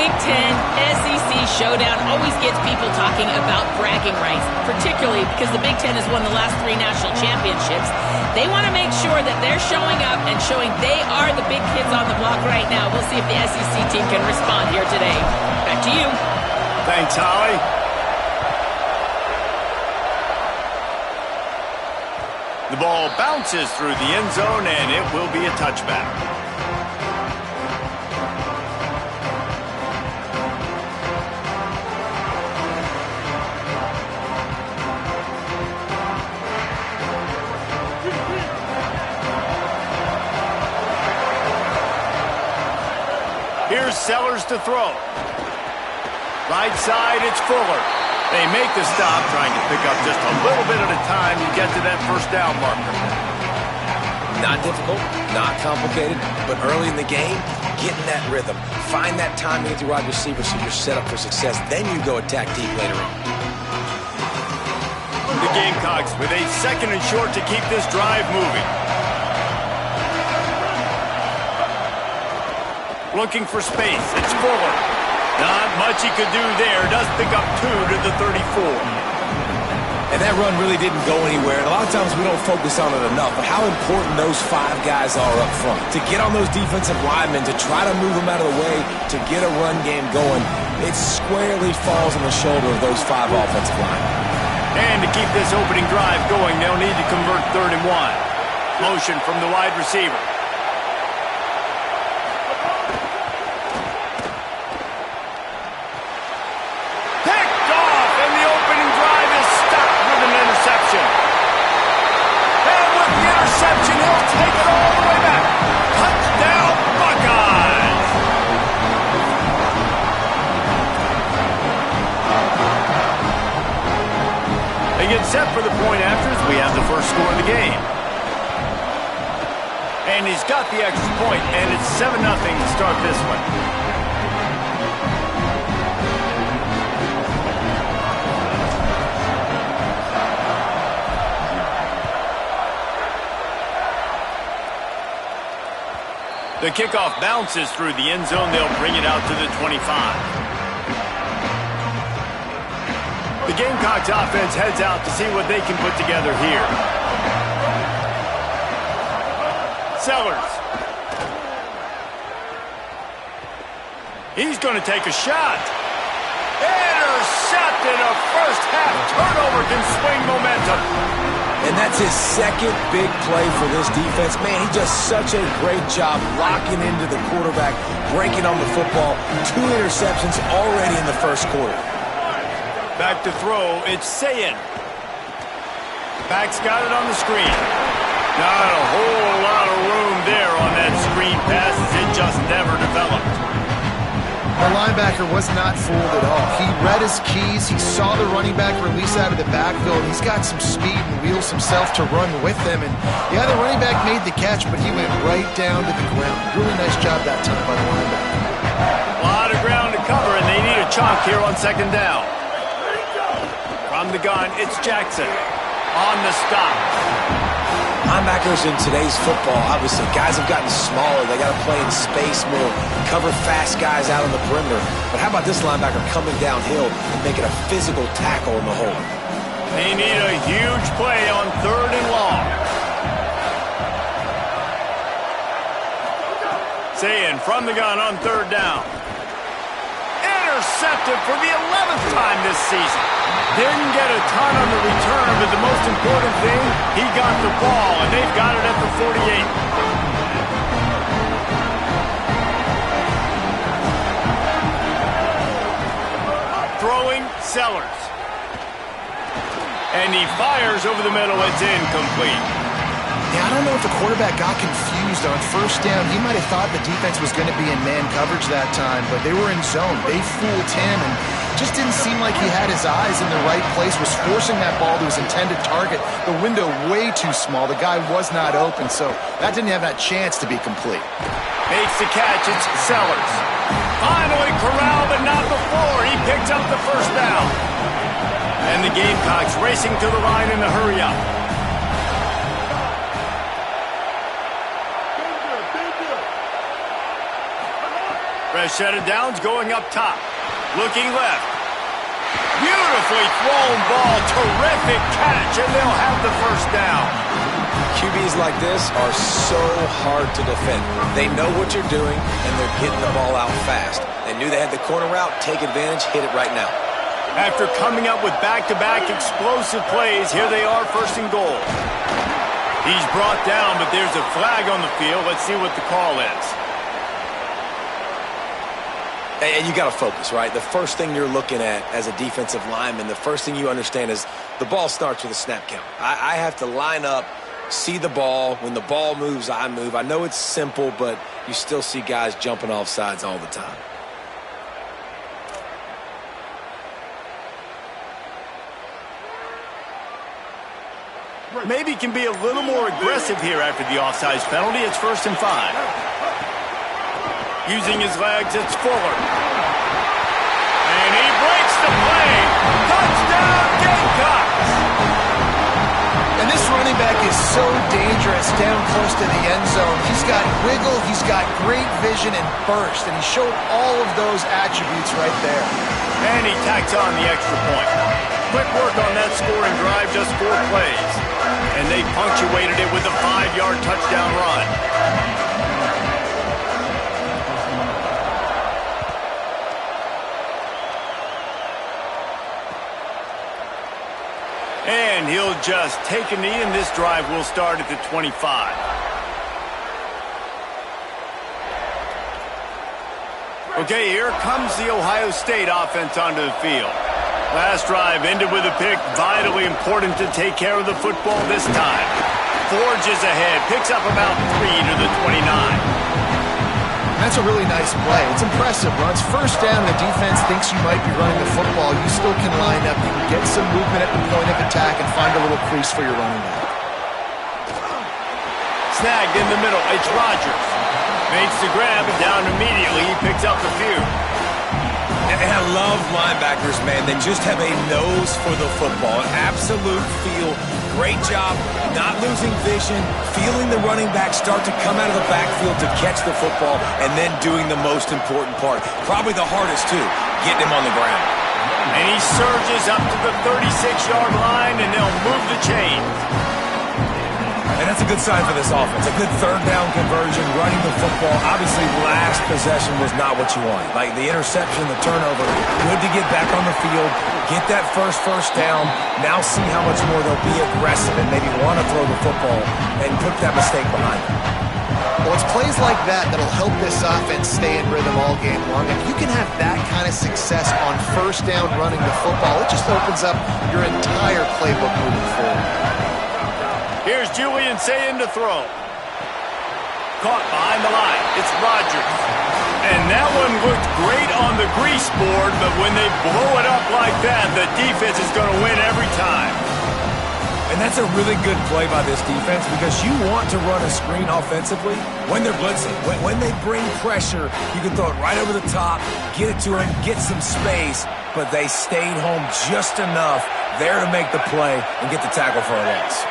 Big Ten SEC showdown always gets people talking about bragging rights, particularly because the Big Ten has won the last 3 national championships. They want to make sure that they're showing up and showing they are the big kids on the block right now. We'll see if the SEC team can respond here today. Back to you. Thanks, Holly. The ball bounces through the end zone, and it will be a touchback. Here's Sellers to throw. Right side, it's Fuller. They make the stop, trying to pick up just a little bit at a time to get to that first down marker. Not difficult, not complicated, but early in the game, get in that rhythm. Find that timing with your wide receiver so you're set up for success. Then you go attack deep later on. The Gamecocks with a 2nd and short to keep this drive moving. Looking for space, it's Fuller. Not much he could do there. Does pick up 2 to the 34. And that run really didn't go anywhere. And a lot of times we don't focus on it enough, but how important those 5 guys are up front. To get on those defensive linemen, to try to move them out of the way, to get a run game going, it squarely falls on the shoulder of those 5 offensive linemen. And to keep this opening drive going, they'll need to convert 3rd and 1. Motion from the wide receiver. He'll take it all the way back. Touchdown, Buckeyes! They get set for the point after as we have the first score of the game. And he's got the extra point, and it's 7-0 to start this one. The kickoff bounces through the end zone. They'll bring it out to the 25. The Gamecocks offense heads out to see what they can put together here. Sellers. He's going to take a shot. Intercepted. A first half turnover can swing momentum. And that's his 2nd big play for this defense. Man, he does such a great job locking into the quarterback, breaking on the football. 2 interceptions already in the first quarter. Back to throw, it's Sayin. Back's got it on the screen. Not a whole lot of room there on that screen pass as it just never developed. The linebacker was not fooled at all. He read his keys. He saw the running back release out of the backfield. He's got some speed and wheels himself to run with them. And yeah, the running back made the catch, but he went right down to the ground. Really nice job that time by the linebacker. A lot of ground to cover, and they need a chunk here on 2nd down. From the gun, it's Jackson on the stop. Linebackers in today's football, obviously, guys have gotten smaller. They got to play in space more, cover fast guys out on the perimeter. But how about this linebacker coming downhill and making a physical tackle in the hole? They need a huge play on 3rd and long. Sayin from the gun on 3rd down. Intercepted for the 11th time this season. Didn't get a ton on the return, but the most important thing, he got the ball, and they've got it at the 48. Throwing, Sellers. And he fires over the middle. It's incomplete. Yeah, I don't know if the quarterback got confused on 1st down. He might have thought the defense was going to be in man coverage that time, but they were in zone. They fooled him, and just didn't seem like he had his eyes in the right place, was forcing that ball to his intended target. The window way too small. The guy was not open, so that didn't have that chance to be complete. Makes the catch. It's Sellers. Finally corralled, but not before. He picked up the first down. And the Gamecocks racing to the line in the hurry-up. Fresh set of downs going up top. Looking left. Beautifully thrown ball. Terrific catch, and they'll have the first down. QBs like this are so hard to defend. They know what you're doing, and they're getting the ball out fast. They knew they had the corner route. Take advantage. Hit it right now. After coming up with back-to-back explosive plays, here they are, first and goal. He's brought down, but there's a flag on the field. Let's see what the call is. And you got to focus, right? The first thing you're looking at as a defensive lineman, the first thing you understand is the ball starts with a snap count. I have to line up, see the ball. When the ball moves, I move. I know it's simple, but you still see guys jumping off sides all the time. Maybe can be a little more aggressive here after the offsides penalty. It's 1st and 5. Using his legs, it's Fuller. And he breaks the play. Touchdown, Gamecocks! And this running back is so dangerous down close to the end zone. He's got wiggle, he's got great vision and burst, and he showed all of those attributes right there. And he tacks on the extra point. Quick work on that scoring drive, just 4 plays. And they punctuated it with a 5-yard touchdown run. And he'll just take a knee, and this drive will start at the 25. Okay, here comes the Ohio State offense onto the field. Last drive ended with a pick. Vitally important to take care of the football this time. Forges ahead, picks up about 3 to the 29. That's a really nice play. It's impressive. Runs first down, the defense thinks you might be running the football. You still can line up. You can get some movement at the point of attack and find a little crease for your running back. Snagged in the middle. It's Rodgers. Makes the grab and down immediately. He picks up the few. And I love linebackers, man. They just have a nose for the football. An absolute feel. Great job not losing vision, feeling the running back start to come out of the backfield to catch the football, and then doing the most important part. Probably the hardest, too, getting him on the ground. And he surges up to the 36-yard line, and they'll move the chains. And that's a good sign for this offense. A good third down conversion, running the football. Obviously, last possession was not what you wanted. Like the interception, the turnover. Good to get back on the field, get that first down. Now see how much more they'll be aggressive and maybe want to throw the football and put that mistake behind them. Well, it's plays like that that'll help this offense stay in rhythm all game long. If you can have that kind of success on first down running the football, it just opens up your entire playbook moving forward. Here's Julian Sayin to throw. Caught behind the line. It's Rodgers. And that one looked great on the grease board, but when they blow it up like that, the defense is going to win every time. And that's a really good play by this defense because you want to run a screen offensively when they're blitzing. When they bring pressure, you can throw it right over the top, get it to them, get some space, but they stayed home just enough there to make the play and get the tackle for a loss.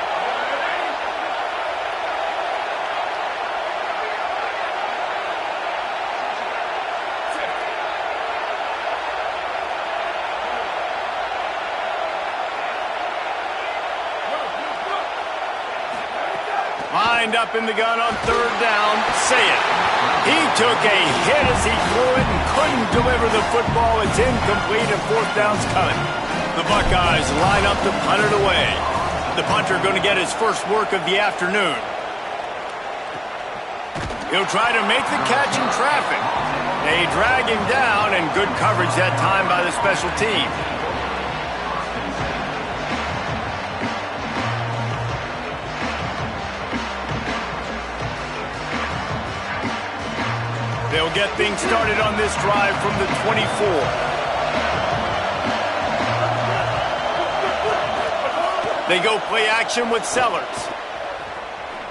Lined up in the gun on third down. Sayin. He took a hit as he threw it and couldn't deliver the football. It's incomplete and 4th down's coming. The Buckeyes line up to punt it away. The punter going to get his first work of the afternoon. He'll try to make the catch in traffic. They drag him down, and good coverage that time by the special team. They'll get things started on this drive from the 24. They go play action with Sellers.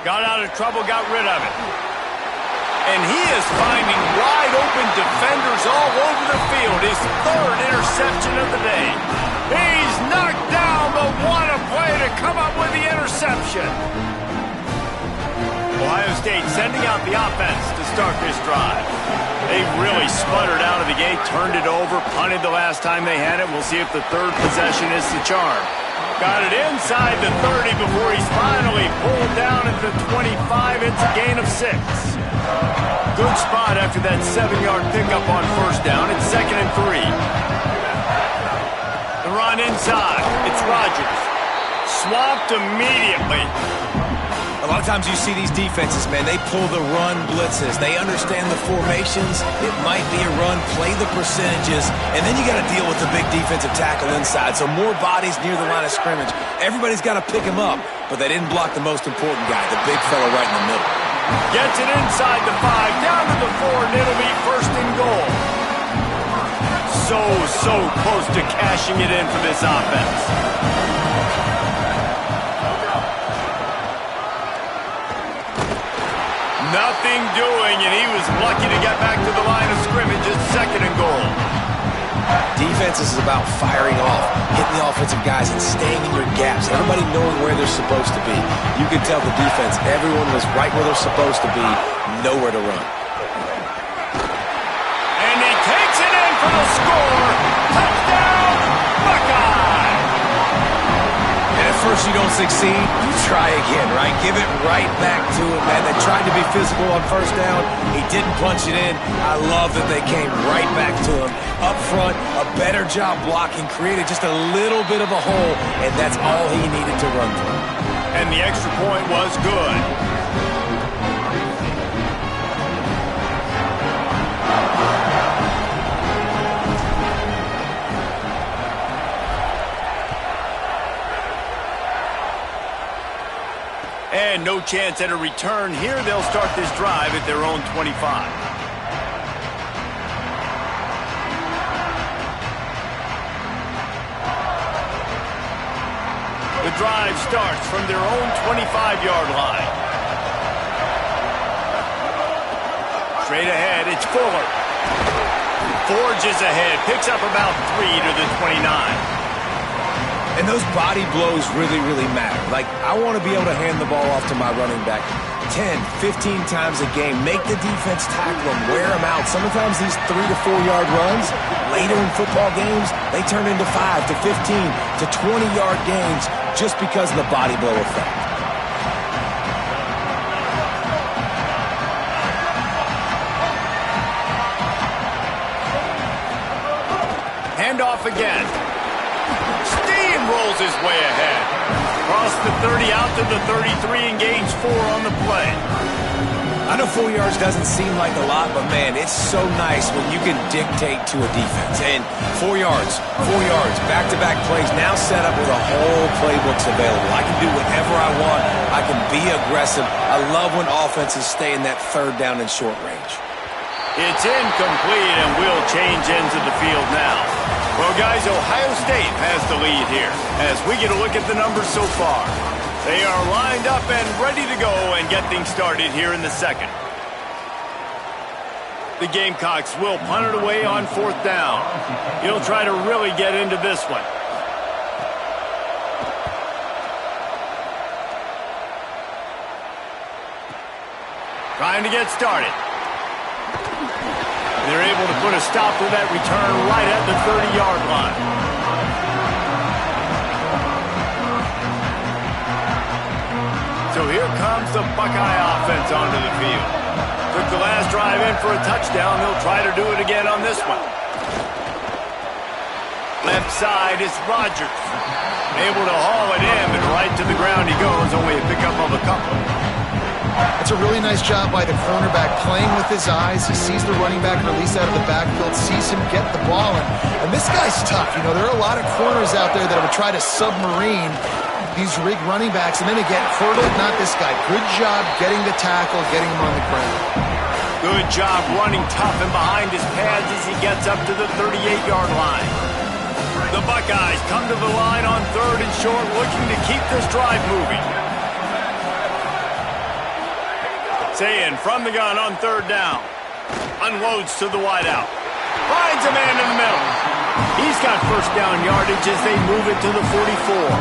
Got out of trouble, got rid of it. And he is finding wide open defenders all over the field. His 3rd interception of the day. He's knocked down, but what a play to come up with the interception. Ohio State sending out the offense to start this drive. They really sputtered out of the gate, turned it over, punted the last time they had it. We'll see if the third possession is the charm. Got it inside the 30 before he's finally pulled down at the 25. It's a gain of 6. Good spot after that 7-yard pickup on first down. It's 2nd and 3. The run inside. It's Rodgers. Swamped immediately. A lot of times you see these defenses, man, they pull the run blitzes. They understand the formations. It might be a run, play the percentages, and then you got to deal with the big defensive tackle inside. So more bodies near the line of scrimmage. Everybody's got to pick him up, but they didn't block the most important guy, the big fella right in the middle. Gets it inside the 5, down to the 4, and it'll be 1st and goal. So close to cashing it in for this offense. Nothing doing, and he was lucky to get back to the line of scrimmage. It's 2nd and goal. Defense is about firing off, hitting the offensive guys, and staying in your gaps. Everybody knowing where they're supposed to be. You can tell the defense, everyone was right where they're supposed to be, nowhere to run. And he takes it in for the score. Touchdown, Buckeye! And at first you don't succeed, you try again, right? Give it right back to him, man. They tried to be physical on first down. He didn't punch it in. I love that they came right back to him. Up front, a better job blocking, created just a little bit of a hole, and that's all he needed to run through. And the extra point was good. And no chance at a return here. They'll start this drive at their own 25. The drive starts from their own 25-yard line. Straight ahead, it's Fuller. Forges ahead, picks up about 3 to the 29. And those body blows really, really matter. Like, I want to be able to hand the ball off to my running back 10, 15 times a game. Make the defense tackle them, wear them out. Sometimes these 3 to 4-yard runs, later in football games, they turn into 5 to 15 to 20-yard gains just because of the body blow effect. Handoff again. Rolls his way ahead. Across the 30, out to the 33, and gains 4 on the play. I know 4 yards doesn't seem like a lot, but man, it's so nice when you can dictate to a defense. And 4 yards, back-to-back plays, now set up with a whole playbooks available. I can do whatever I want. I can be aggressive. I love when offenses stay in that 3rd down and short range. It's incomplete, and we'll change ends of the field now. Well, guys, Ohio State has the lead here as we get a look at the numbers so far. They are lined up and ready to go and get things started here in the 2nd. The Gamecocks will punt it away on 4th down. He'll try to really get into this one. Trying to get started. They're able to put a stop to that return right at the 30-yard line. So here comes the Buckeye offense onto the field. Took the last drive in for a touchdown. They'll try to do it again on this one. Left side is Rodgers. Able to haul it in, and right to the ground he goes. Only a pickup of a couple. It's a really nice job by the cornerback playing with his eyes. He sees the running back release out of the backfield, sees him get the ball. And this guy's tough. You know, there are a lot of corners out there that would try to submarine these rig running backs, and then they get hurdled. Not this guy. Good job getting the tackle, getting him on the ground. Good job running tough and behind his pads as he gets up to the 38-yard line. The Buckeyes come to the line on 3rd and short, looking to keep this drive moving. Sayin from the gun on 3rd down. Unloads to the wideout. Finds a man in the middle. He's got first down yardage as they move it to the 44.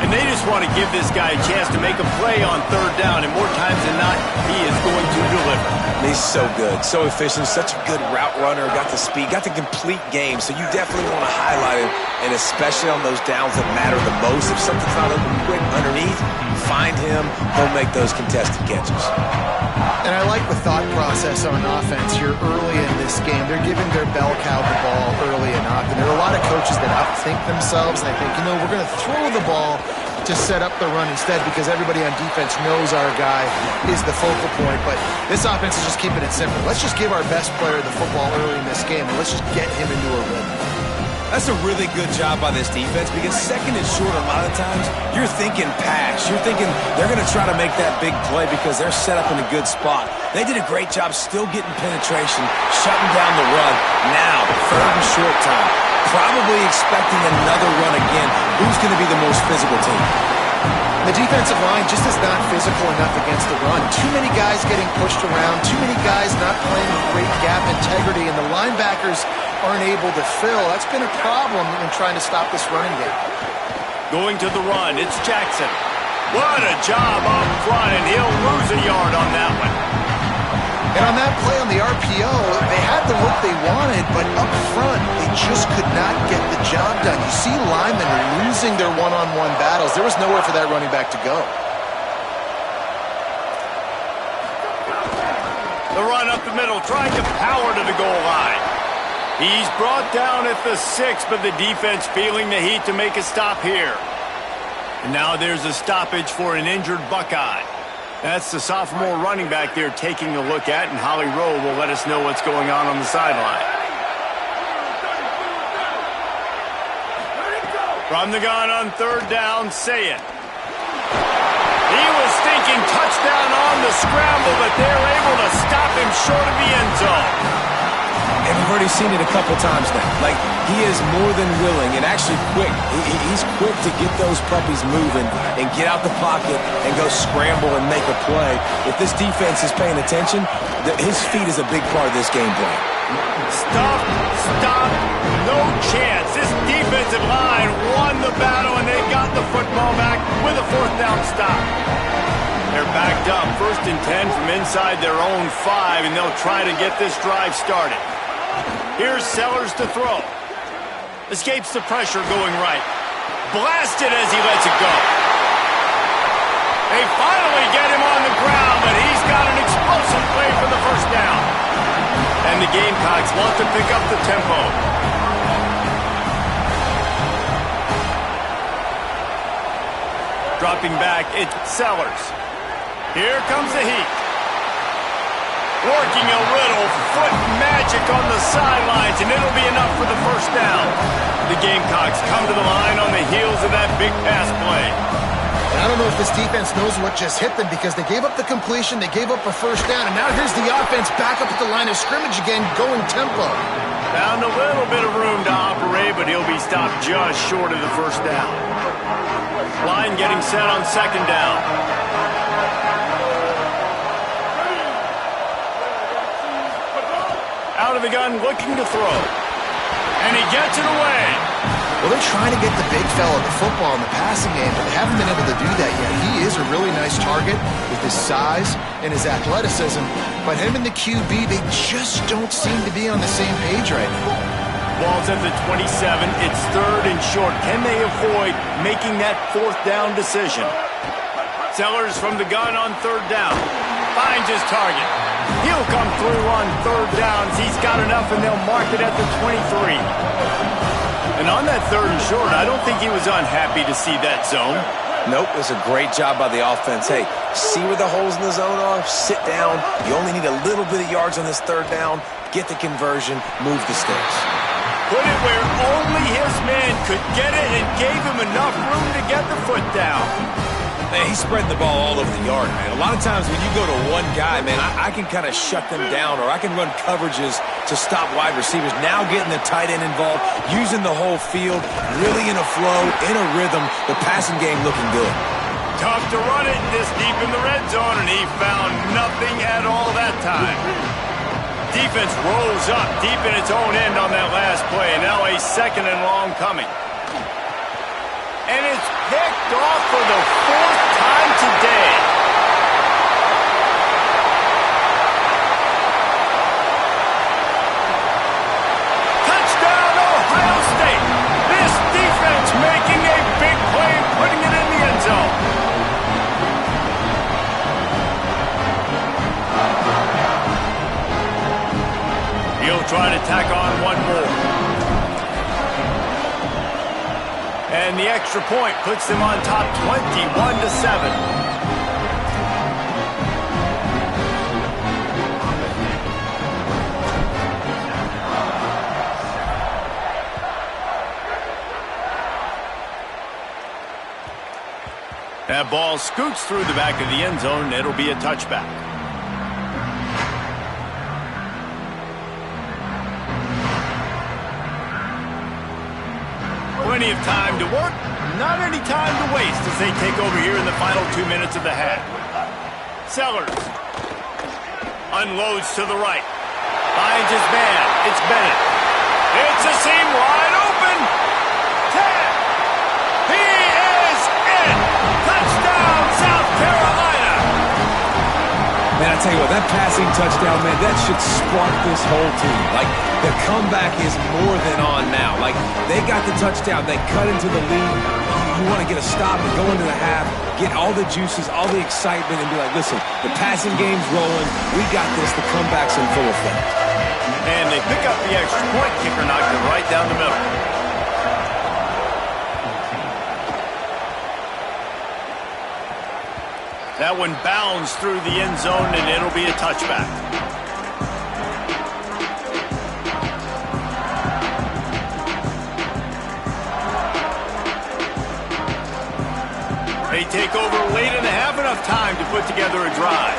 And they just want to give this guy a chance to make a play on third down, and more times than not, he is going to deliver. He's so good, so efficient, such a good route runner, got the speed, got the complete game, so you definitely want to highlight him, and especially on those downs that matter the most. If something's not open quick underneath, find him, he'll make those contested catches. And I like the thought process on offense here early in this game. They're giving their bell cow the ball early enough, and there are a lot of coaches that outthink themselves, and they think, you know, we're going to throw the ball to set up the run instead because everybody on defense knows our guy is the focal point. But this offense is just keeping it simple. Let's just give our best player the football early in this game, and let's just get him into a rhythm. That's a really good job by this defense because second and short a lot of times, you're thinking pass. You're thinking they're going to try to make that big play because they're set up in a good spot. They did a great job still getting penetration, shutting down the run. Now, third and short time, probably expecting another run again. Who's going to be the most physical team? The defensive line just is not physical enough against the run. Too many guys getting pushed around, too many guys not playing with great gap integrity, and the linebackers aren't able to fill. That's been a problem in trying to stop this running game. Going to the run, it's Jackson. What a job up front, and he'll lose a yard on that one. And on that play on the RPO, they had the look they wanted, but up front, they just could not get the job done. You see linemen losing their one-on-one battles. There was nowhere for that running back to go. The run up the middle, trying to power to the goal line. He's brought down at the 6, but the defense feeling the heat to make a stop here. And now there's a stoppage for an injured Buckeye. That's the sophomore running back there taking a look at, and Holly Rowe will let us know what's going on the sideline. From the gun on third down, say it. He was thinking touchdown on the scramble, but they're able to stop him short of the end zone. And we've already seen it a couple times now. Like, he is more than willing and actually quick. He's quick to get those puppies moving and get out the pocket and go scramble and make a play. If this defense is paying attention, his feet is a big part of this game plan. Stop, no chance. This defensive line won the battle, and they got the football back with a fourth down stop. They're backed up, 1st and 10 from inside their own 5, and they'll try to get this drive started. Here's Sellers to throw. Escapes the pressure going right. Blasted as he lets it go. They finally get him on the ground, but he's got an explosive play for the first down. And the Gamecocks want to pick up the tempo. Dropping back, it's Sellers. Here comes the heat. Working a little foot magic on the sidelines, and it'll be enough for the first down. The Gamecocks come to the line on the heels of that big pass play. I don't know if this defense knows what just hit them because they gave up the completion, they gave up a first down, and now here's the offense back up at the line of scrimmage again, going tempo. Found a little bit of room to operate, but he'll be stopped just short of the first down. Line getting set on second down. Out of the gun, looking to throw. And he gets it away. Well, they're trying to get the big fella the football in the passing game, but they haven't been able to do that yet. He is a really nice target with his size and his athleticism, but him and the QB, they just don't seem to be on the same page right now. Ball's at the 27. It's 3rd and short. Can they avoid making that 4th down decision? Sellers from the gun on 3rd down. Finds his target. He'll come through on 3rd downs. He's got enough, and they'll mark it at the 23. And on that 3rd and short, I don't think he was unhappy to see that zone. Nope, it was a great job by the offense. Hey, see where the holes in the zone are? Sit down. You only need a little bit of yards on this 3rd down. Get the conversion. Move the sticks. Put it where only his man could get it and gave him enough room to get the foot down. Man, he's spreading the ball all over the yard, man. A lot of times when you go to one guy, man, I can kind of shut them down, or I can run coverages to stop wide receivers. Now getting the tight end involved, using the whole field, really in a flow, in a rhythm. The passing game looking good. Tough to run it this deep in the red zone, and he found nothing at all that time. Defense rose up deep in its own end on that last play, and now a 2nd and long coming. And it's picked off for the 4th time today. Touchdown, Ohio State. This defense making a big play, putting it in the end zone. He'll try to tack on one more. And the extra point puts them on top 21-7. That ball scoots through the back of the end zone, and it'll be a touchback. Plenty of time to work, not any time to waste as they take over here in the final 2 minutes of the half. Sellers unloads to the right. Finds his man. It's Bennett. It's a seam wide open. 10. He is in. Touchdown, South Carolina. Man, I tell you what, that passing touchdown, man, that should spark this whole team. Like, the comeback is more than on now. Like, they got the touchdown. They cut into the lead. You want to get a stop and go into the half, get all the juices, all the excitement, and be like, listen, the passing game's rolling. We got this. The comeback's in full effect. And they pick up the extra point. Kicker knocked it right down the middle. That one bounds through the end zone, and it'll be a touchback. They take over late and have enough time to put together a drive.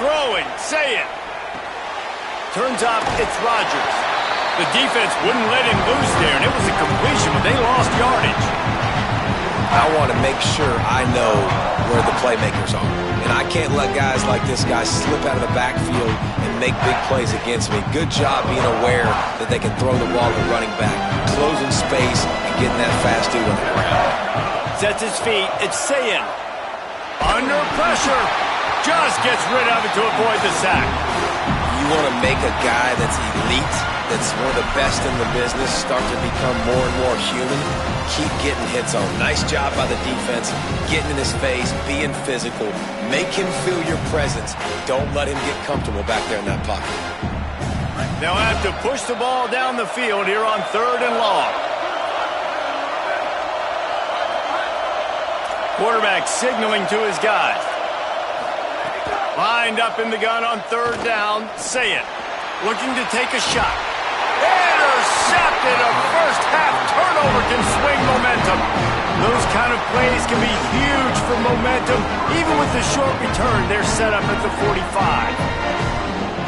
Throwing, say it. Turns out it's Rodgers. The defense wouldn't let him loose there, and it was a completion, but they lost yardage. I want to make sure I know where the playmakers are. And I can't let guys like this guy slip out of the backfield and make big plays against me. Good job being aware that they can throw the ball to running back, closing space, and getting that fast dude on the ground. Sets his feet. It's Sayin. Under pressure. Just gets rid of it to avoid the sack. You want to make a guy that's elite, that's one of the best in the business, start to become more and more human. Keep getting hits on. Nice job by the defense, getting in his face, being physical. Make him feel your presence. Don't let him get comfortable back there in that pocket. They'll have to push the ball down the field here on 3rd and long. Quarterback signaling to his guys. Lined up in the gun on 3rd down. Say it. Looking to take a shot. Intercepted. A first half turnover can swing momentum. Those kind of plays can be huge for momentum. Even with the short return, they're set up at the 45.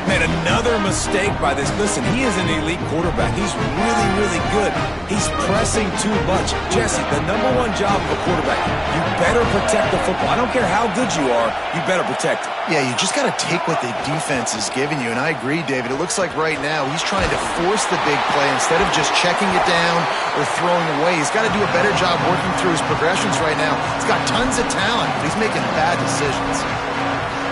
Man, another mistake by this. Listen, he is an elite quarterback. He's really, really good. He's pressing too much. Jesse, the #1 job of a quarterback, you better protect the football. I don't care how good you are, you better protect it. Yeah, you just got to take what the defense is giving you. And I agree, David. It looks like right now he's trying to force the big play instead of just checking it down or throwing away. He's got to do a better job working through his progressions right now. He's got tons of talent, but he's making bad decisions.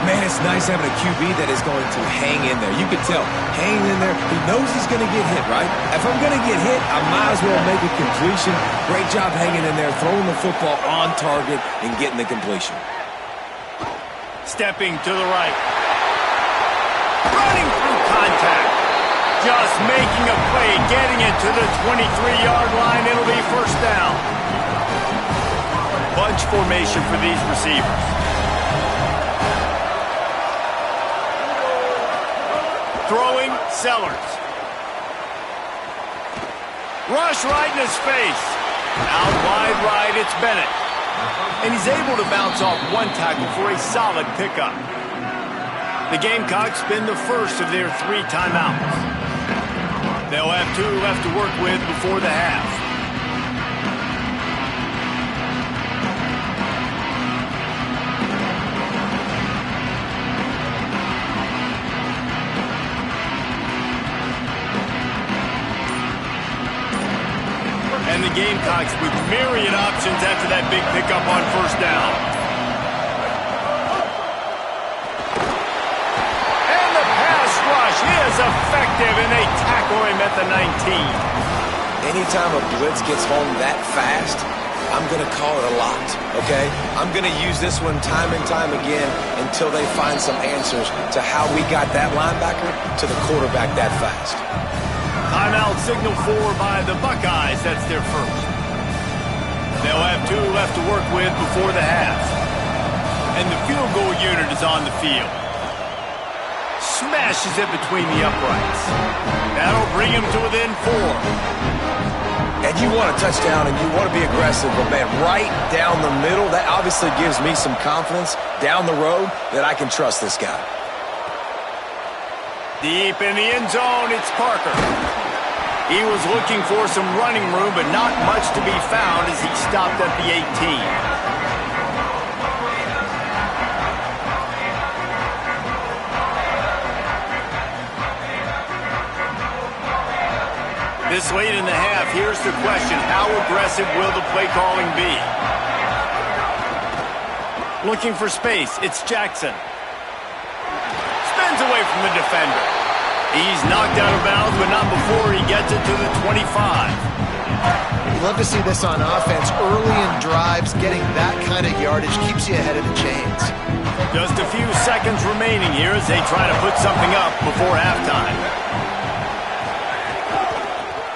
Man, it's nice having a QB that is going to hang in there. You can tell, hanging in there. He knows he's going to get hit, right? If I'm going to get hit, I might as well make a completion. Great job hanging in there, throwing the football on target and getting the completion. Stepping to the right. Running through contact. Just making a play, getting it to the 23-yard line. It'll be first down. Bunch formation for these receivers. Throwing, Sellers. Rush right in his face. Out wide right, it's Bennett. And he's able to bounce off one tackle for a solid pickup. The Gamecocks spend the first of their 3 timeouts. They'll have 2 left to work with before the half. And the Gamecocks with myriad options after that big pickup on first down. And the pass rush is effective, and they tackle him at the 19. Anytime a blitz gets home that fast, I'm going to call it a lot, okay? I'm going to use this one time and time again until they find some answers to how we got that linebacker to the quarterback that fast. Timeout signal for by the Buckeyes. That's their first. They'll have 2 left to work with before the half. And the field goal unit is on the field. Smashes it between the uprights. That'll bring him to within 4. And you want a touchdown and you want to be aggressive, but man, right down the middle, that obviously gives me some confidence down the road that I can trust this guy. Deep in the end zone, it's Parker. He was looking for some running room, but not much to be found as he stopped at the 18. This late in the half, here's the question. How aggressive will the play calling be? Looking for space. It's Jackson. Spins away from the defender. He's knocked out of bounds, but not before he gets it to the 25. You love to see this on offense. Early in drives, getting that kind of yardage keeps you ahead of the chains. Just a few seconds remaining here as they try to put something up before halftime.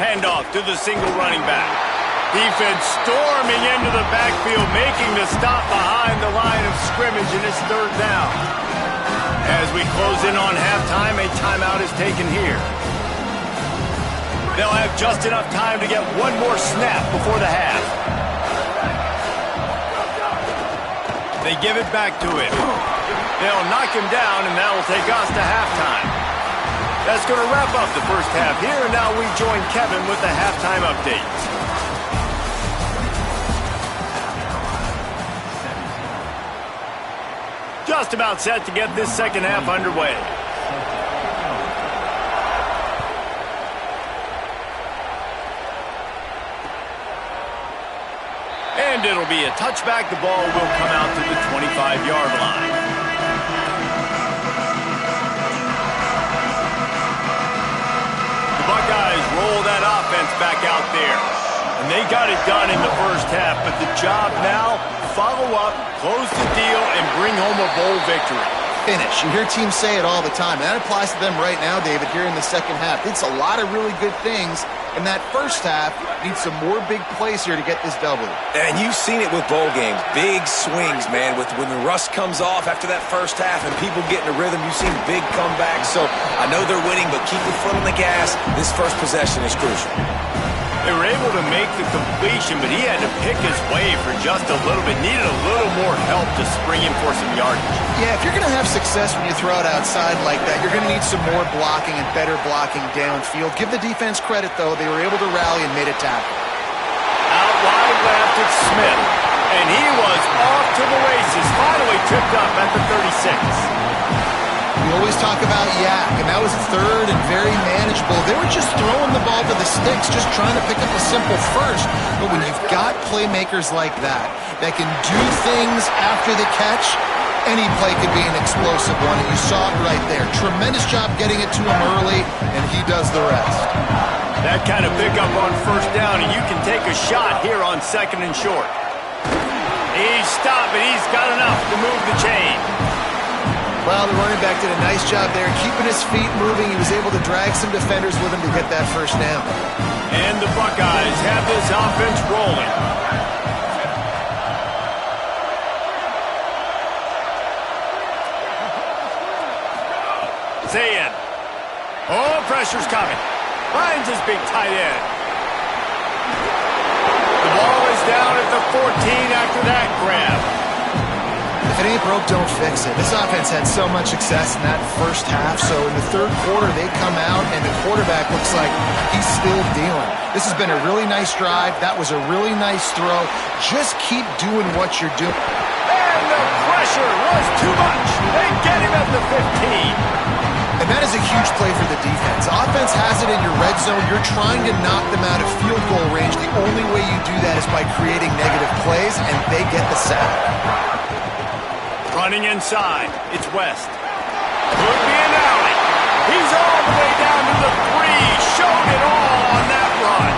Handoff to the single running back. Defense storming into the backfield, making the stop behind the line of scrimmage, and it's third down. As we close in on halftime, a timeout is taken here. They'll have just enough time to get one more snap before the half. They give it back to him. They'll knock him down, and that will take us to halftime. That's going to wrap up the first half here, and now we join Kevin with the halftime update. Just about set to get this second half underway. And it'll be a touchback. The ball will come out to the 25-yard line. Buckeyes roll that offense back out there. And they got it done in the first half, but the job now, follow up, close the deal, and bring home a bowl victory. Finish. You hear teams say it all the time, and that applies to them right now, David, here in the second half. It's a lot of really good things in that first half. Needs some more big plays here to get this W. And you've seen it with bowl games. Big swings, man. When the rust comes off after that first half and people get in a rhythm, you've seen big comebacks. So I know they're winning, but keep your foot on the gas. This first possession is crucial. They were able to make the completion, but he had to pick his way for just a little bit. Needed a little more help to spring him for some yardage. Yeah, if you're going to have success when you throw it outside like that, you're going to need some more blocking and better blocking downfield. Give the defense credit, though. They were able to rally and made a tackle. Out wide left, it's Smith. And he was off to the races. Finally tripped up at the 36. We always talk about Yak, and that was third and very manageable. They were just throwing the ball to the sticks, just trying to pick up a simple first. But when you've got playmakers like that can do things after the catch, any play could be an explosive one, and you saw it right there. Tremendous job getting it to him early, and he does the rest. That kind of pickup on first down, and you can take a shot here on second and short. He's stopped, but he's got enough to move the chain. Well, the running back did a nice job there, keeping his feet moving. He was able to drag some defenders with him to get that first down. And the Buckeyes have this offense rolling. Zayn. Oh, pressure's coming. Finds his big tight end. The ball is down at the 14 after that grab. If it ain't broke, don't fix it. This offense had so much success in that first half, so in the third quarter, they come out, and the quarterback looks like he's still dealing. This has been a really nice drive. That was a really nice throw. Just keep doing what you're doing. And the pressure was too much. They get him at the 15. And And that is a huge play for the defense. Offense has it in your red zone. You're trying to knock them out of field goal range. The only way you do that is by creating negative plays, and they get the sack. Running inside, it's West. Could be an alley. He's all the way down to the 3. Showed it all on that run.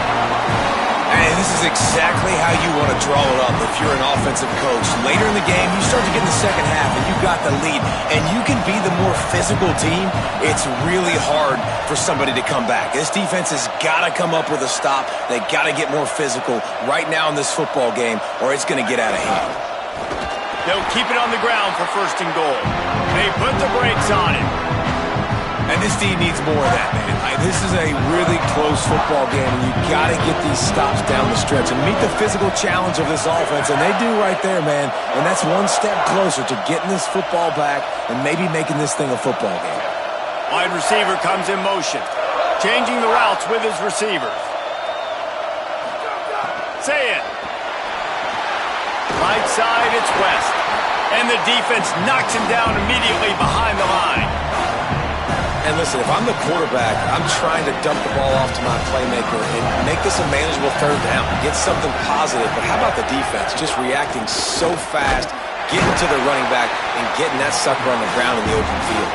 And this is exactly how you want to draw it up if you're an offensive coach. Later in the game, you start to get in the second half, and you've got the lead, and you can be the more physical team. It's really hard for somebody to come back. This defense has got to come up with a stop. They got to get more physical right now in this football game, or it's going to get out of hand. They'll keep it on the ground for 1st and goal. They put the brakes on it. And this team needs more of that, man. This is a really close football game, and you got to get these stops down the stretch and meet the physical challenge of this offense, and they do right there, man. And that's one step closer to getting this football back and maybe making this thing a football game. Wide receiver comes in motion, changing the routes with his receivers. Say it. Right side, it's West. And the defense knocks him down immediately behind the line. And listen, if I'm the quarterback, I'm trying to dump the ball off to my playmaker and make this a manageable 3rd down, get something positive. But how about the defense just reacting so fast, getting to the running back, and getting that sucker on the ground in the open field?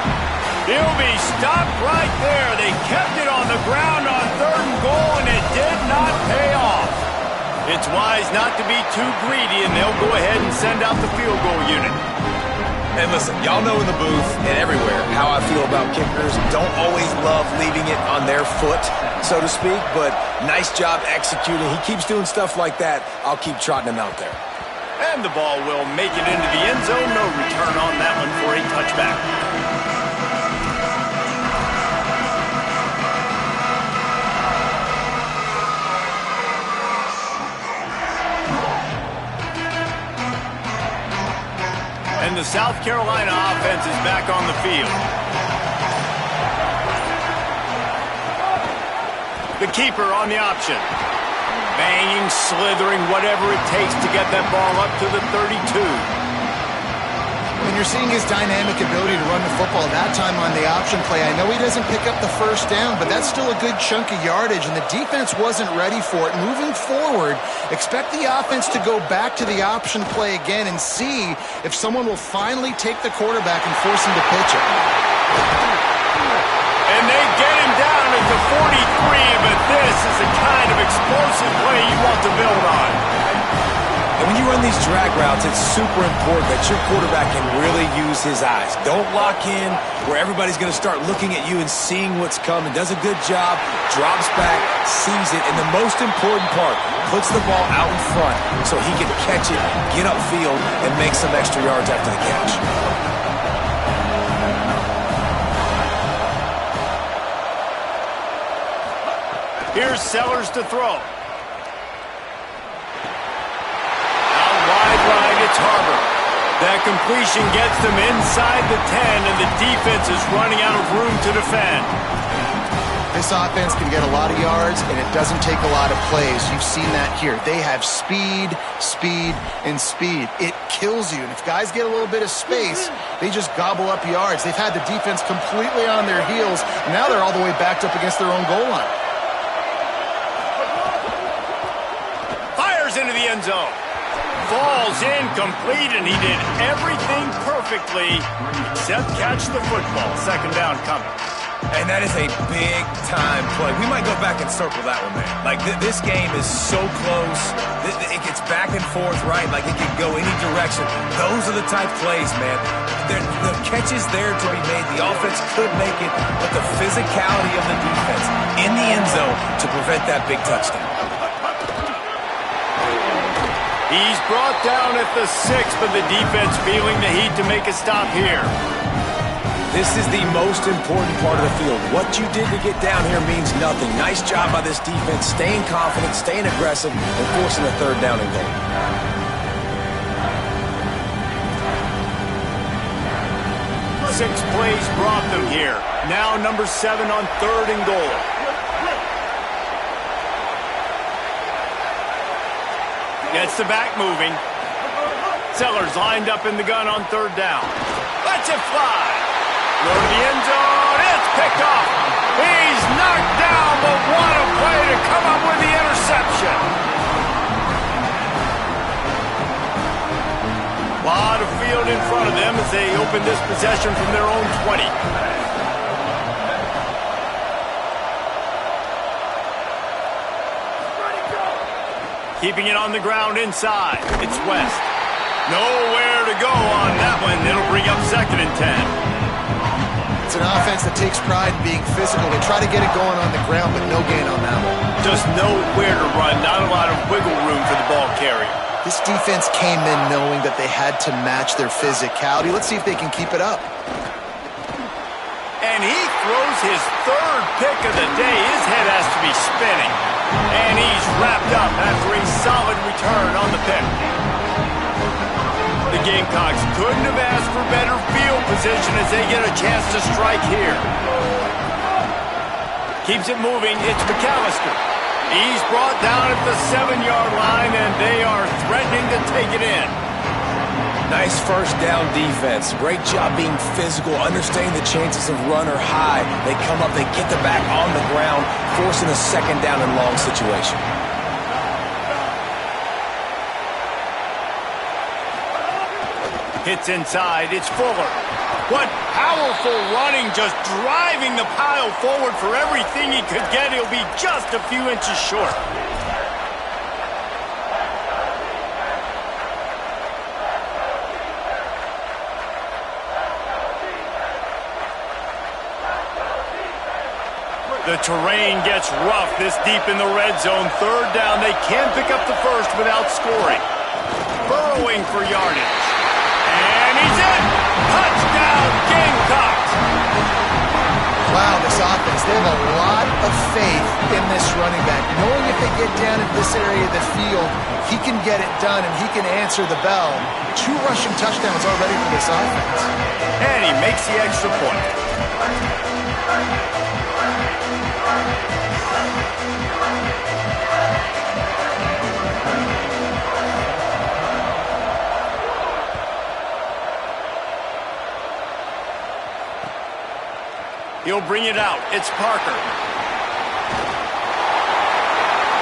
He'll be stopped right there. They kept it on the ground on 3rd and goal, and it did not pay off. It's wise not to be too greedy, and they'll go ahead and send out the field goal unit. And listen, y'all know in the booth and everywhere how I feel about kickers. Don't always love leaving it on their foot, so to speak, but nice job executing. He keeps doing stuff like that. I'll keep trotting him out there. And the ball will make it into the end zone. No return on that one for a touchback. And the South Carolina offense is back on the field. The keeper on the option. Banging, slithering, whatever it takes to get that ball up to the 32. And you're seeing his dynamic ability to run the football. That time on the option play, I know he doesn't pick up the 1st down, but that's still a good chunk of yardage, and the defense wasn't ready for it. Moving forward, expect the offense to go back to the option play again and see if someone will finally take the quarterback and force him to pitch it. And they get him down at the 43, but this is the kind of explosive play you want to build on. And when you run these drag routes, it's super important that your quarterback can really use his eyes. Don't lock in where everybody's going to start looking at you and seeing what's coming. Does a good job, drops back, sees it, and the most important part, puts the ball out in front so he can catch it, get upfield, and make some extra yards after the catch. Here's Sellers to throw. Right, it's Harbor. That completion gets them inside the 10, and the defense is running out of room to defend. This offense can get a lot of yards, and it doesn't take a lot of plays. You've seen that here. They have speed, speed, and speed. It kills you. And if guys get a little bit of space, they just gobble up yards. They've had the defense completely on their heels, and now they're all the way backed up against their own goal line. Fires into the end zone. Falls incomplete, and he did everything perfectly except catch the football. 2nd down coming. And that is a big-time play. We might go back and circle that one, man. Like, this game is so close. It gets back and forth, right? Like, it can go any direction. Those are the type plays, man. The catch is there to be made. The offense could make it, but the physicality of the defense in the end zone to prevent that big touchdown. He's brought down at the 6, but the defense feeling the heat to make a stop here. This is the most important part of the field. What you did to get down here means nothing. Nice job by this defense, staying confident, staying aggressive, and forcing a 3rd down and goal. Six plays brought them here. Now number 7 on 3rd and goal. Gets the back moving. Sellers lined up in the gun on 3rd down. Lets it fly. Go to the end zone. It's picked off. He's knocked down, but what a play to come up with the interception. A lot of field in front of them as they open this possession from their own 20. Keeping it on the ground inside. It's West. Nowhere to go on that one. It'll bring up 2nd and 10. It's an offense that takes pride in being physical. They try to get it going on the ground, but no gain on that one. Just nowhere to run. Not a lot of wiggle room for the ball carrier. This defense came in knowing that they had to match their physicality. Let's see if they can keep it up. And he throws his 3rd pick of the day. His head has to be spinning. And he's wrapped up after a solid return on the pick. The Gamecocks couldn't have asked for better field position as they get a chance to strike here. Keeps it moving. It's McAllister. He's brought down at the 7-yard line, and they are threatening to take it in. Nice first down defense. Great job being physical, understanding the chances of run are high. They come up, they get the back on the ground, forcing a 2nd down and long situation. Hits inside. It's Fuller. What powerful running, just driving the pile forward for everything he could get. He'll be just a few inches short. The terrain gets rough this deep in the red zone. 3rd down. They can pick up the first without scoring. Burrowing for yardage. And he's in! Touchdown, Gamecocks! Wow, this offense, they have a lot of faith in this running back. Knowing if they get down in this area of the field, he can get it done and he can answer the bell. 2 rushing touchdowns already for this offense. And he makes the extra point. He'll bring it out. It's Parker.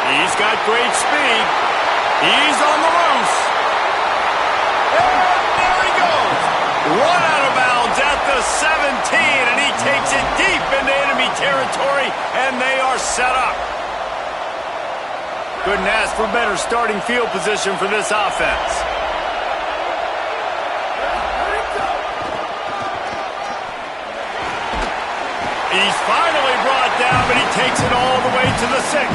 He's got great speed. He's on the loose. And there he goes. Run out of bounds at the 17, and he takes it deep into enemy territory, and they are set up. Couldn't ask for better starting field position for this offense. He's finally brought down, but he takes it all the way to the 6.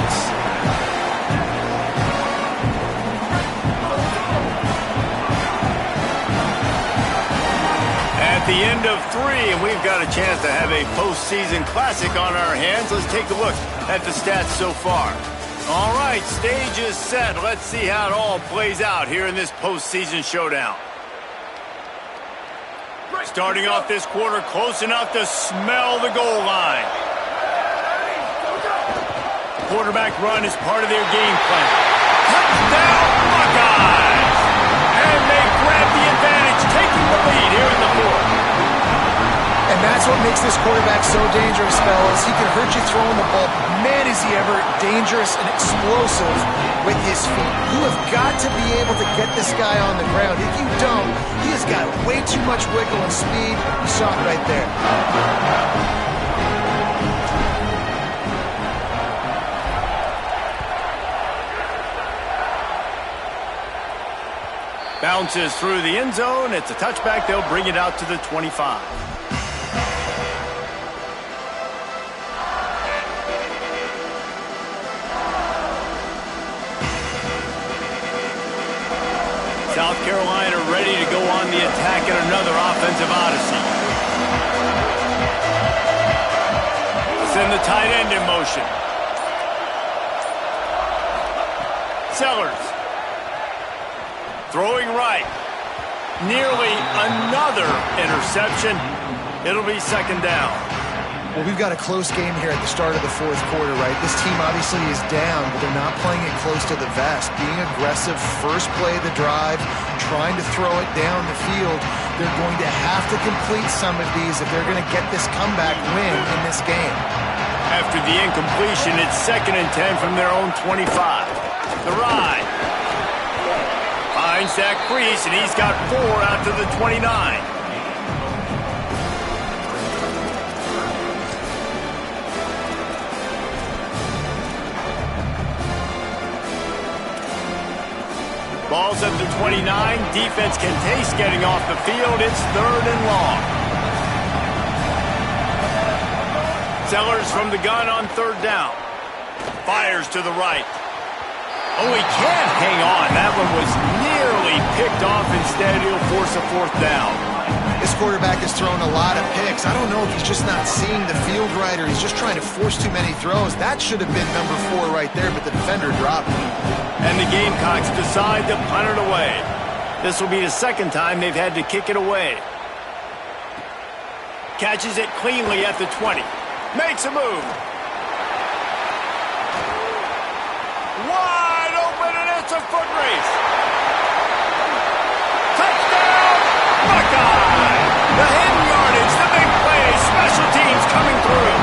At the end of 3, and we've got a chance to have a postseason classic on our hands. Let's take a look at the stats so far. All right, stage is set. Let's see how it all plays out here in this postseason showdown. Starting off this quarter close enough to smell the goal line. Quarterback run is part of their game plan. Touchdown, Buckeyes! And they grab the advantage, taking the lead here in the 4th. And that's what makes this quarterback so dangerous, fellas. He can hurt you throwing the ball. Man, is he ever dangerous and explosive with his feet. You have got to be able to get this guy on the ground. If you don't, he has got way too much wiggle and speed. You saw it right there. Bounces through the end zone. It's a touchback. They'll bring it out to the 25. South Carolina ready to go on the attack at another offensive odyssey. Send the tight end in motion. Sellers. Throwing right. Nearly another interception. It'll be 2nd down. Well, we've got a close game here at the start of the 4th quarter, right? This team obviously is down, but they're not playing it close to the vest. Being aggressive, first play of the drive, trying to throw it down the field. They're going to have to complete some of these if they're going to get this comeback win in this game. After the incompletion, it's 2nd and 10 from their own 25. The ride. Finds that crease, and he's got 4 out to the 29. Ball's at the 29. Defense can taste getting off the field. It's 3rd and long. Sellers from the gun on 3rd down. Fires to the right. Oh, he can't hang on. That one was nearly picked off. Instead, he'll force a 4th down. This quarterback has thrown a lot of picks. I don't know if he's just not seeing the field right or he's just trying to force too many throws. That should have been number 4 right there, but the defender dropped it. And the Gamecocks decide to punt it away. This will be the 2nd time they've had to kick it away. Catches it cleanly at the 20. Makes a move. Wide open, and it's a foot race. Touchdown, Buckeye! The hidden yardage, the big play, special teams coming through.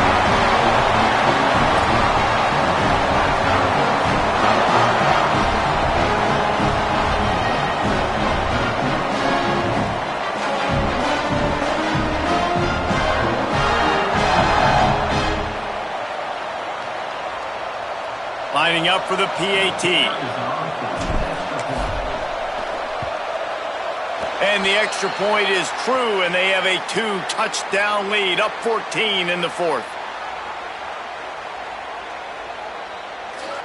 Lining up for the PAT. And the extra point is true, and they have a 2-touchdown lead, up 14 in the 4th.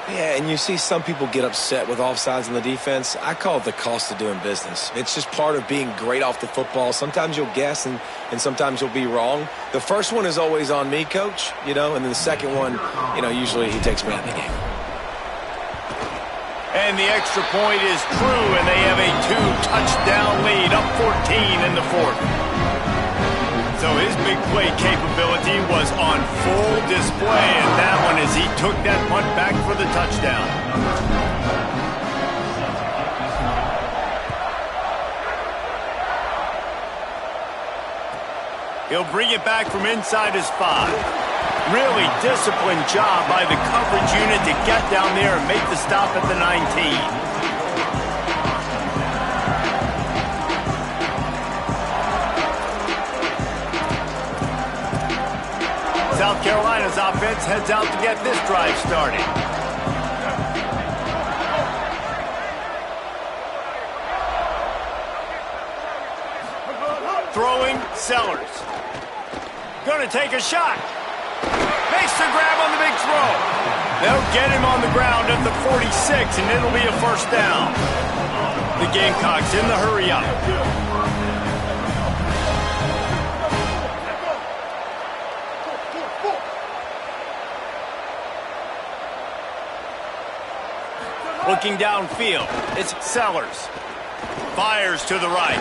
Yeah, and you see some people get upset with offsides on the defense. I call it the cost of doing business. It's just part of being great off the football. Sometimes you'll guess, and sometimes you'll be wrong. The first one is always on me, Coach, and then the second one, usually he takes me out of the game. And the extra point is true, and they have a 2-touchdown lead, up 14 in the 4th. So his big play capability was on full display, and that one as he took that punt back for the touchdown. He'll bring it back from inside his 5. Really disciplined job by the coverage unit to get down there and make the stop at the 19. South Carolina's offense heads out to get this drive started. Throwing, Sellers. Gonna take a shot. Makes the grab on the big throw. They'll get him on the ground at the 46, and it'll be a 1st down. The Gamecocks in the hurry up. Looking downfield, it's Sellers. Fires to the right.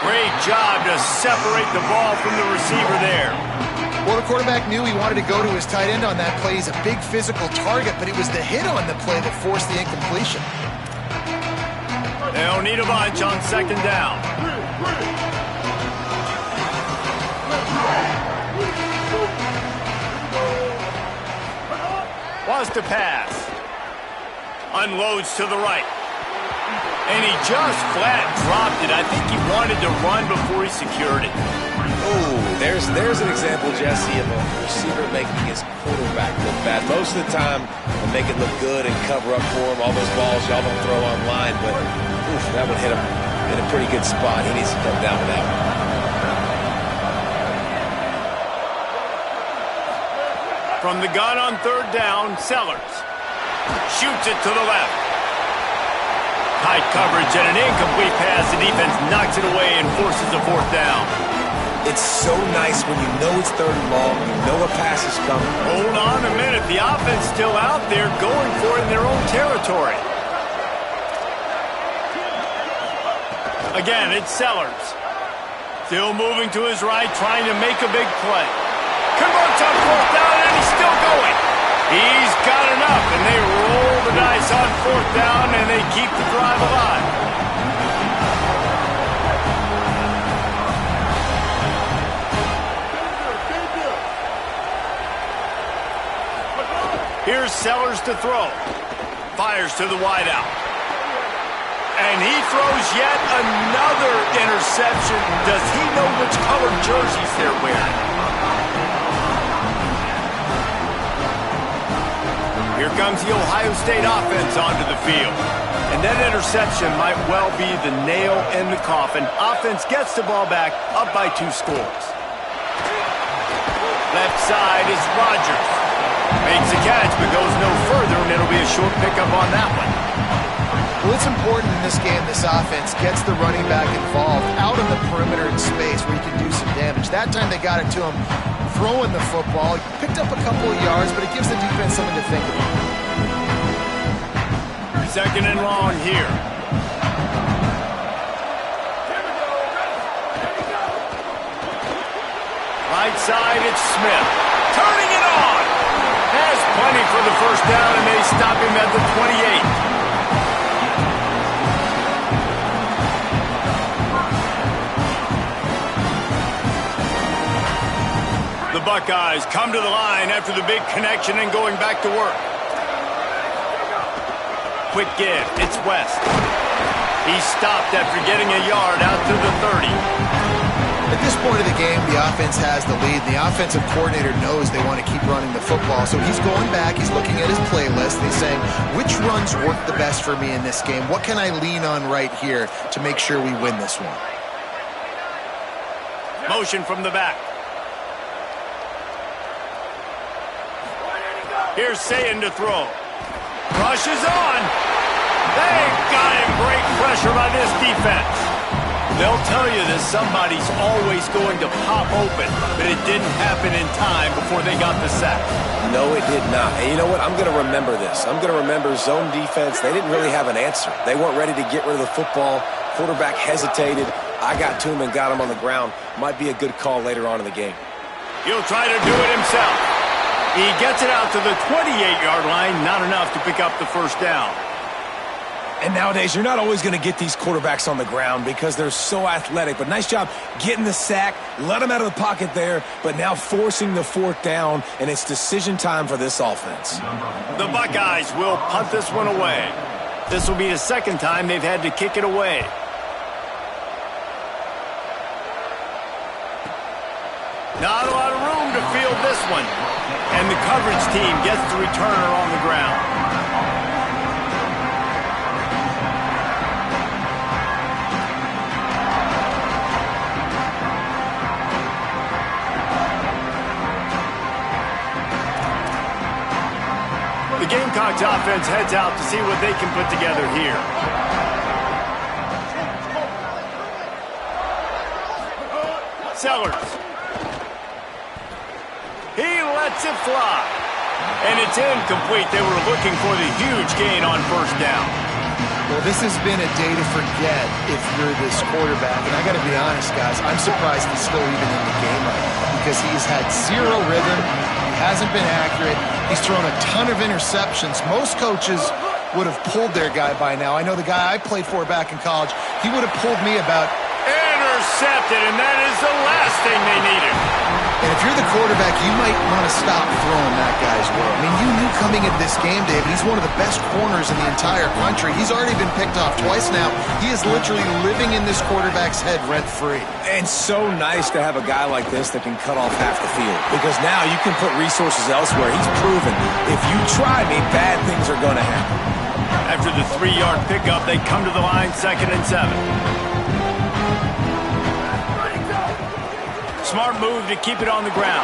Great job to separate the ball from the receiver there. Well, the quarterback knew he wanted to go to his tight end on that play. He's a big physical target, but it was the hit on the play that forced the incompletion. They'll need a bunch on 2nd down. Wants to pass. Unloads to the right. And he just flat dropped it. I think he wanted to run before he secured it. Ooh, there's an example, Jesse, of a receiver making his quarterback look bad. Most of the time, they make it look good and cover up for him. All those balls y'all don't throw online, but oof, that one hit him in a pretty good spot. He needs to come down with that one. From the gun on 3rd down, Sellers. Shoots it to the left. Tight coverage and an incomplete pass. The defense knocks it away and forces a 4th down. It's so nice when you know it's 3rd and long, you know a pass is coming. Hold on a minute. The offense still out there going for it in their own territory. Again, it's Sellers. Still moving to his right, trying to make a big play. Converts on 4th down, and he's still going. He's got enough, and they roll the dice on 4th down, and they keep the drive alive. Here's Sellers to throw. Fires to the wideout. And he throws yet another interception. Does he know which colored jerseys they're wearing? Here comes the Ohio State offense onto the field. And that interception might well be the nail in the coffin. Offense gets the ball back, up by 2 scores. Left side is Rodgers. Makes a catch, but goes no further, and it'll be a short pickup on that one. Well, it's important in this game this offense gets the running back involved out on the perimeter in space where he can do some damage. That time they got it to him throwing the football. He picked up a couple of yards, but it gives the defense something to think about. Second and long here. Right side, it's Smith. Turning it on. Has plenty for the first down, and they stop him at the 28. The Buckeyes come to the line after the big connection and going back to work. Quick give. It's West. He stopped after getting a yard out to the 30. At this point of the game, the offense has the lead. The offensive coordinator knows they want to keep running the football. So he's going back. He's looking at his playlist. And he's saying, which runs work the best for me in this game? What can I lean on right here to make sure we win this one? Motion from the back. Here's Sayin to throw. Rush is on. They've got him. Great pressure by this defense. They'll tell you that somebody's always going to pop open, but it didn't happen in time before they got the sack. No, it did not. And you know what? I'm going to remember this. I'm going to remember zone defense. They didn't really have an answer. They weren't ready to get rid of the football. Quarterback hesitated. I got to him and got him on the ground. Might be a good call later on in the game. He'll try to do it himself. He gets it out to the 28-yard line. Not enough to pick up the first down. And nowadays, you're not always going to get these quarterbacks on the ground because they're so athletic. But nice job getting the sack, let him out of the pocket there, but now forcing the 4th down, and it's decision time for this offense. The Buckeyes will punt this one away. This will be the second time they've had to kick it away. Not a lot of room to field this one. And the coverage team gets the returner on the ground. The Gamecocks offense heads out to see what they can put together here. Sellers. He lets it fly. And it's incomplete. They were looking for the huge gain on first down. Well, this has been a day to forget if you're this quarterback. And I got to be honest, guys, I'm surprised he's still even in the game right now because he's had zero rhythm. He hasn't been accurate. He's thrown a ton of interceptions. Most coaches would have pulled their guy by now. I know the guy I played for back in college, he would have pulled me about... Intercepted, and that is the last thing they needed. And if you're the quarterback, you might want to stop throwing that guy's way. I mean, you knew coming into this game, David, he's one of the best corners in the entire country. He's already been picked off twice now. He is literally living in this quarterback's head rent-free. And so nice to have a guy like this that can cut off half the field because now you can put resources elsewhere. He's proven if you try me, bad things are going to happen. After the 3-yard pickup, they come to the line, 2nd and 7. Smart move to keep it on the ground.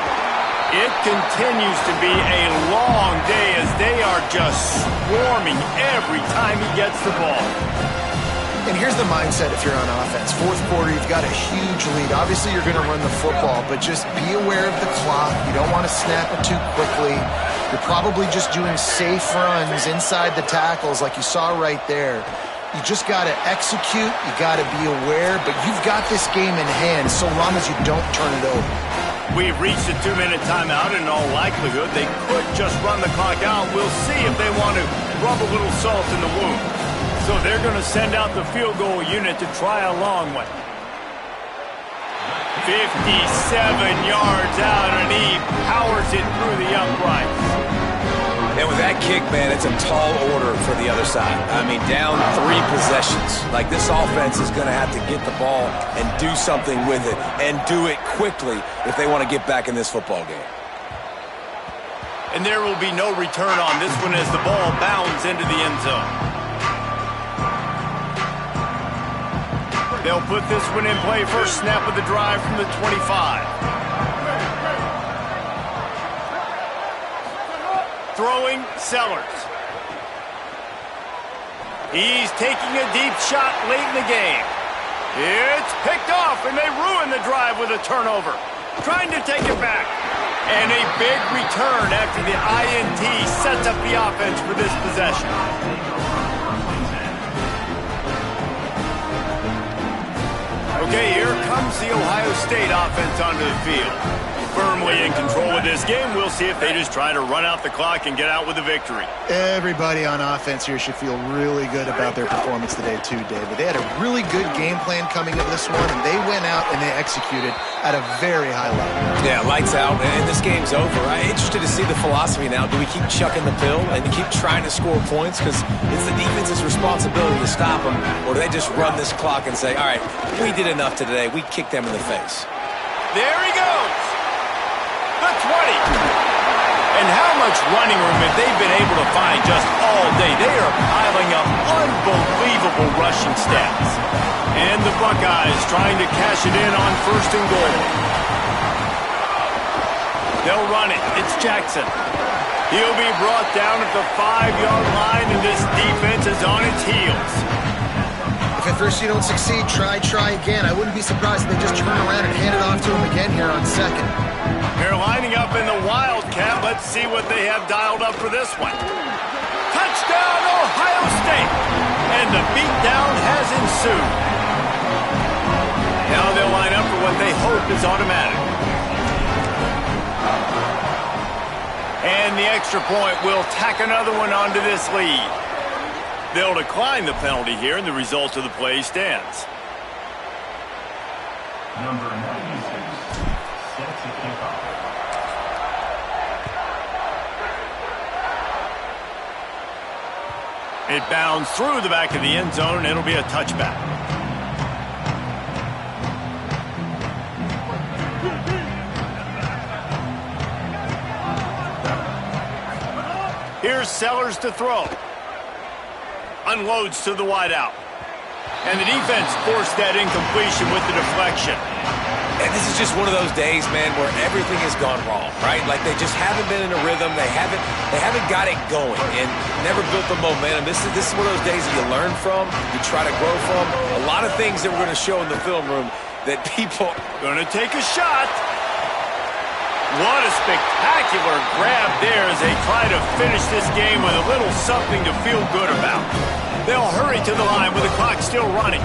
It continues to be a long day as they are just swarming every time he gets the ball. And here's the mindset if you're on offense. 4th quarter, you've got a huge lead. Obviously, you're going to run the football, but just be aware of the clock. You don't want to snap it too quickly. You're probably just doing safe runs inside the tackles like you saw right there. You just got to execute. You got to be aware, but you've got this game in hand so long as you don't turn it over. We've reached a 2-minute timeout. In all likelihood, they could just run the clock out. We'll see if they want to rub a little salt in the wound. So they're going to send out the field goal unit to try a long one. 57 yards out, and he powers it through the uprights. And with that kick, man, it's a tall order for the other side. I mean, down 3 possessions. Like, this offense is going to have to get the ball and do something with it, and do it quickly if they want to get back in this football game. And there will be no return on this one as the ball bounds into the end zone. They'll put this one in play first snap of the drive from the 25. Throwing, Sellers. He's taking a deep shot late in the game. It's picked off, and they ruin the drive with a turnover. Trying to take it back. And a big return after the INT sets up the offense for this possession. Okay, here comes the Ohio State offense onto the field. Firmly in control of this game. We'll see if they just try to run out the clock and get out with a victory. Everybody on offense here should feel really good about their performance today too, David. They had a really good game plan coming into this one, and they went out and they executed at a very high level. Yeah, lights out, and this game's over. I'm interested to see the philosophy now. Do we keep chucking the pill and keep trying to score points because it's the defense's responsibility to stop them, or do they just run this clock and say, all right, we did enough today. We kicked them in the face. There he goes. The 20. And how much running room have they been able to find just all day? They are piling up unbelievable rushing stats. And the Buckeyes trying to cash it in on 1st and goal. They'll run it. It's Jackson. He'll be brought down at the 5-yard line, and this defense is on its heels. If at first you don't succeed, try again. I wouldn't be surprised if they just turn around and hand it off to him again here on 2nd. They're lining up in the Wildcat. Let's see what they have dialed up for this one. Touchdown, Ohio State! And the beatdown has ensued. Now they'll line up for what they hope is automatic. And the extra point will tack another one onto this lead. They'll decline the penalty here, and the result of the play stands. Number 96 sets a kickoff. It bounds through the back of the end zone, and it'll be a touchback. Here's Sellers to throw. Unloads to the wideout. And the defense forced that incompletion with the deflection. And this is just one of those days, man, where everything has gone wrong, right? Like they just haven't been in a rhythm. They haven't got it going and never built the momentum. This is one of those days that you learn from, you try to grow from. A lot of things that we're going to show in the film room that people going to take a shot. What a spectacular grab there as they try to finish this game with a little something to feel good about. They'll hurry to the line with the clock still running.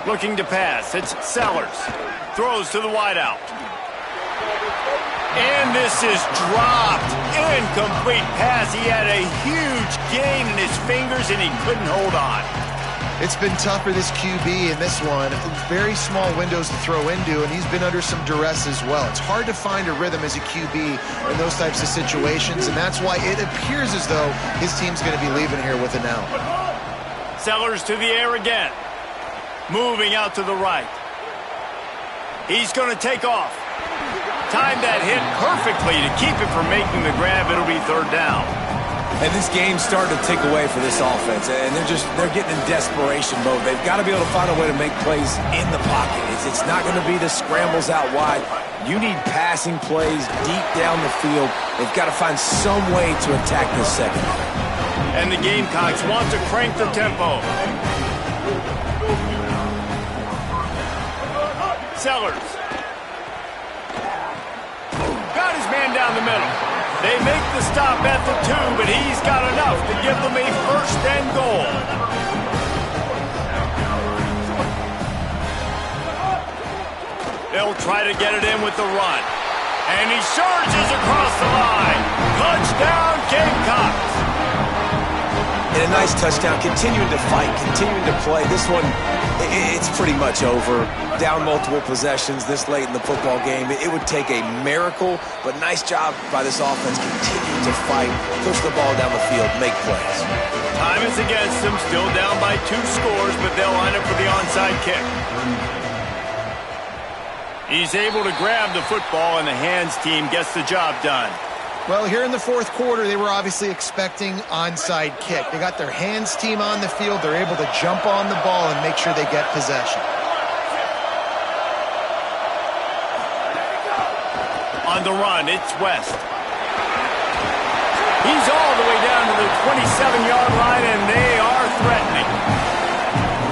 Looking to pass. It's Sellers. Throws to the wideout. And this is dropped. Incomplete pass. He had a huge gain in his fingers, and he couldn't hold on. It's been tough for this QB in this one. Very small windows to throw into, and he's been under some duress as well. It's hard to find a rhythm as a QB in those types of situations, and that's why it appears as though his team's going to be leaving here with an L. Sellers to the air again. Moving out to the right. He's going to take off. Timed that hit perfectly to keep it from making the grab. It'll be 3rd down. And this game's starting to tick away for this offense, and they're getting in desperation mode. They've got to be able to find a way to make plays in the pocket. It's not going to be the scrambles out wide. You need passing plays deep down the field. They've got to find some way to attack this secondary. And the Gamecocks want to crank the tempo. Sellers. Got his man down the middle. They make the stop at the 2, but he's got enough to give them a 1st and goal. They'll try to get it in with the run. And he surges across the line. Touchdown, Gamecocks. And a nice touchdown, continuing to fight, continuing to play. This one it's pretty much over. Down multiple possessions this late in the football game. It would take a miracle, but nice job by this offense continuing to fight, push the ball down the field, make plays. Time is against them, still down by 2 scores, but they'll line up for the onside kick. He's able to grab the football, and the hands team gets the job done. Well, here in the fourth quarter, they were obviously expecting onside kick. They got their hands team on the field. They're able to jump on the ball and make sure they get possession. On the run, it's West. He's all the way down to the 27-yard line, and they are threatening.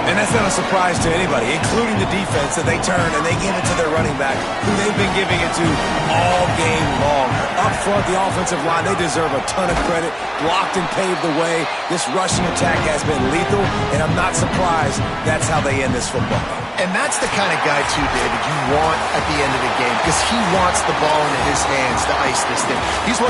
And that's not a surprise to anybody, including the defense, that they turn and they give it to their running back, who they've been giving it to all game long. Up front, the offensive line, they deserve a ton of credit. Blocked and paved the way. This rushing attack has been lethal, and I'm not surprised that's how they end this football game. And that's the kind of guy, too, David, you want at the end of the game, because he wants the ball into his hands to ice this thing. He's looking